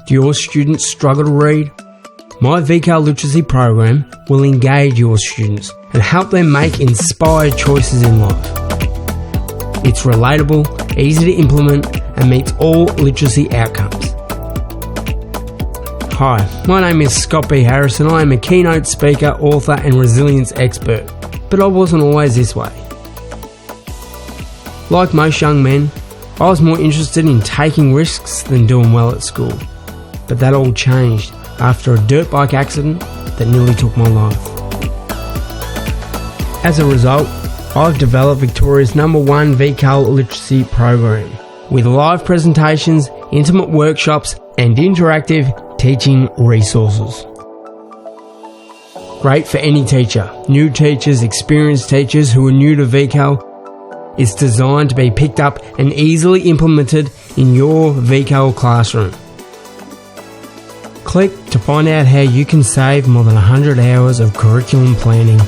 Do your students struggle to read? My VCAL Literacy program will engage your students and help them make inspired choices in life. It's relatable, easy to implement, and meets all literacy outcomes. Hi, my name is Scott B. Harris and I am a keynote speaker, author and resilience expert, but I wasn't always this way. Like most young men, I was more interested in taking risks than doing well at school, but that all changed after a dirt bike accident that nearly took my life. As a result, I've developed Victoria's #1 VCAL Literacy program with live presentations, intimate workshops and interactive teaching resources. Great for any teacher, new teachers, experienced teachers who are new to VCAL. It's designed to be picked up and easily implemented in your VCAL classroom. Click to find out how you can save more than 100 hours of curriculum planning